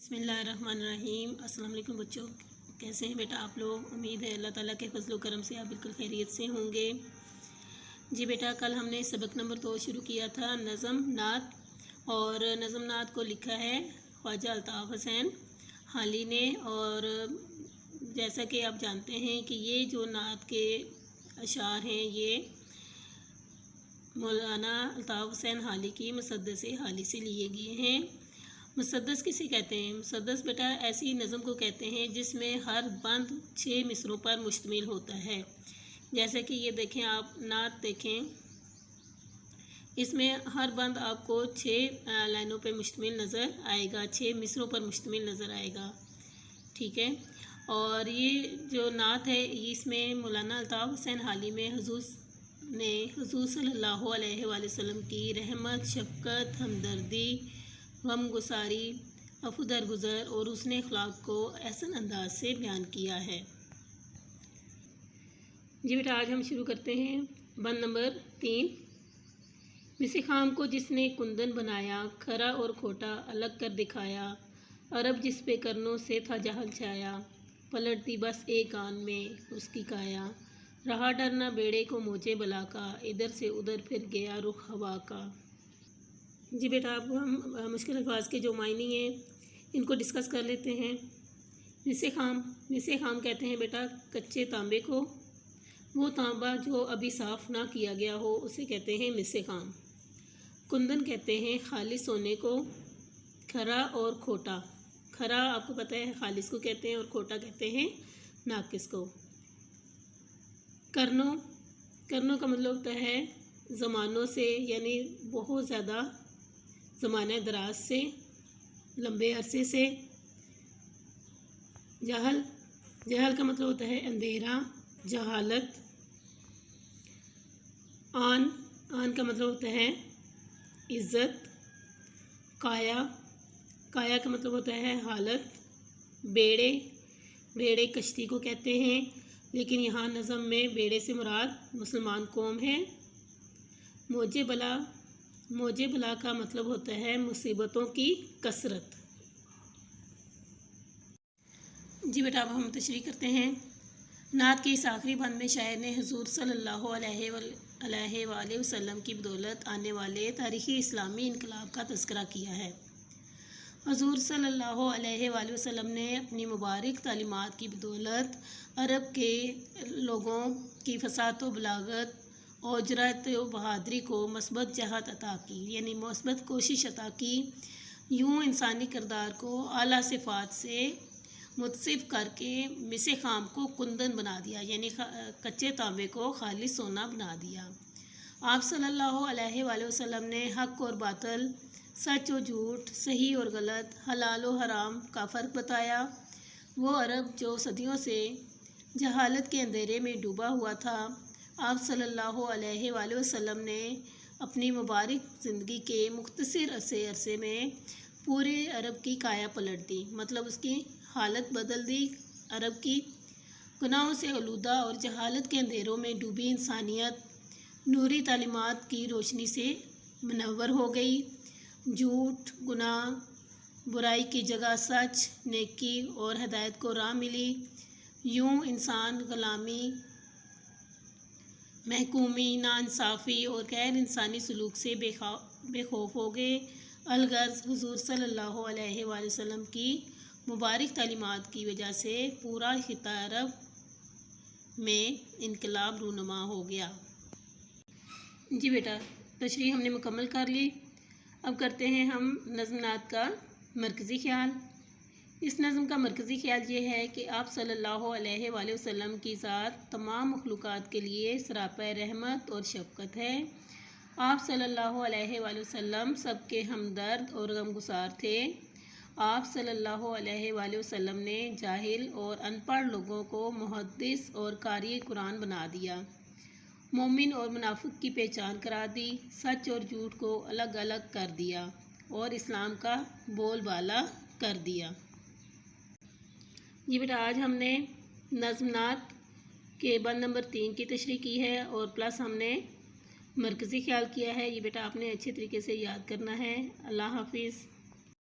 बिस्मिल्लाहिर्रहमानिर्रहीम। अस्सलाम वालेकुम बच्चों, कैसे हैं बेटा आप लोग। उम्मीद है अल्लाह ताला के फजल करम से आप बिल्कुल खैरियत से होंगे। जी बेटा, कल हमने सबक नंबर 2 शुरू किया था, नज़म नात, और नज़म नात को लिखा है ख्वाजा अल्ताफ़ हुसैन हाली ने। और जैसा कि आप जानते हैं कि ये जो नात के अशार हैं ये मौलाना अल्ताफ़ हुसैन हाली की मुसद्दस हाली से लिए गए हैं। मुसद्दस किसे कहते हैं? मुसद्दस बेटा ऐसी नज़म को कहते हैं जिसमें हर बंद 6 मिसरों पर मुश्तमिल होता है। जैसे कि ये देखें, आप नात देखें, इसमें हर बंद आपको 6 लाइनों पर मुश्तमिल नज़र आएगा, 6 मिसरों पर मुश्तमिल नज़र आएगा। ठीक है। और ये जो नात है इसमें मौलाना अल्ताफ़ हुसैन हाली में हुज़ूर सल्लल्लाहु अलैहि वसल्लम की रहमत, शफ़क़त, हमदर्दी, गम गुसारी, अफ़ू दरगुज़र और उसने अखलाक को एहसन अंदाज से बयान किया है। जी बेटा, आज हम शुरू करते हैं बंद नंबर 3। मिसे खाम को जिसने कुंदन बनाया, खरा और खोटा अलग कर दिखाया, अरब जिस पे करनों से था जहल छाया, पलटती बस एक आन में उसकी काया, रहा डरना बेड़े को मोजे बला का, इधर से उधर फिर गया रुख हवा का। जी बेटा, अब हम मुश्किल अल्फाज के जो मायने हैं इनको डिस्कस कर लेते हैं। मिसे खाम कहते हैं बेटा कच्चे तांबे को, वो तांबा जो अभी साफ़ ना किया गया हो उसे कहते हैं मिसे खाम। कुंदन कहते हैं खालिस सोने को, खरा और खोटा, खरा आपको पता है खालिस को कहते हैं और खोटा कहते हैं नाकिस को। करनों का मतलब होता है ज़मानों से, यानी बहुत ज़्यादा ज़माने दराज से, लंबे अरसे से। जहल का मतलब होता है अंधेरा, जहालत। आन का मतलब होता है इज़्ज़त। काया का मतलब होता है हालत। बेड़े कश्ती को कहते हैं, लेकिन यहाँ नज़म में बेड़े से मुराद मुसलमान कौम है। मोजे बला का मतलब होता है मुसीबतों की कसरत। जी बेटा, अब हम तशरीह करते हैं। नात के इस आखिरी बंद में शायर ने हुज़ूर सल्लल्लाहु अलैहि वसल्लम की बदौलत आने वाले तारीख़ी इस्लामी इनकलाब का तज़किरा किया है। हुज़ूर सल्लल्लाहु अलैहि वसल्लम ने अपनी मुबारक तालीमात की बदौलत अरब के लोगों की फ़साद व बलागत और जुर्रत व बहादुरी को मस्बत जहत अता की, यानी मस्बत कोशिश अता की। यूँ इंसानी किरदार को आला सिफ़ात से मुत्सिफ़ करके मिसे खाम को कुंदन बना दिया, यानी कच्चे तांबे को खालिस सोना बना दिया। आप सल्लल्लाहु अलैहि वसल्लम ने हक़ और बातिल, सच और झूठ, सही और गलत, हलाल और हराम का फ़र्क बताया। वो अरब जो सदियों से जहालत के अंधेरे में डूबा हुआ था, आप सल्लल्लाहु अलैहि वसल्लम ने अपनी मुबारक ज़िंदगी के मुख्तसर अरसे में पूरे अरब की काया पलट दी, मतलब उसकी हालत बदल दी। अरब की गुनाहों से आलूदा और जहालत के अंधेरों में डूबी इंसानियत नूरी तालीमात की रोशनी से मुनव्वर हो गई। झूठ, गुनाह, बुराई की जगह सच, नेकी और हिदायत को राह मिली। यूँ इंसान ग़ुलामी, महकूमी, नाइंसाफ़ी और गैर इंसानी सलूक से बेखौफ हो गए। अलगर्ज़ हुज़ूर सल्लल्लाहु अलैहि वसल्लम की मुबारक तालीमात की वजह से पूरा खित्ता अरब में इनकलाब रूनुमा हो गया। जी बेटा, तशरीह हमने मुकम्मल कर ली। अब करते हैं हम नज़्म नात का मरकज़ी ख़्याल। इस नज़म का मरकज़ी ख़्याल ये है कि आप सल्लल्लाहु अलैहि वसल्लम की ज़ात तमाम मखलूक़ात के लिए सरापा रहमत और शफ़क़त है। आप सल्लल्लाहु अलैहि वसल्लम सबके हमदर्द और गमगुसार थे। आप सल्लल्लाहु अलैहि वसल्लम ने जाहिल और अनपढ़ लोगों को मुहद्दिस और कारी कुरान बना दिया, मोमिन और मुनाफिक की पहचान करा दी, सच और झूठ को अलग अलग कर दिया और इस्लाम का बोलबाला कर दिया। जी बेटा, आज हमने नज़्म नात के बंद नंबर 3 की तशरीह की है और प्लस हमने मरकज़ी ख़्याल किया है। ये बेटा आपने अच्छे तरीके से याद करना है। अल्लाह हाफिज़।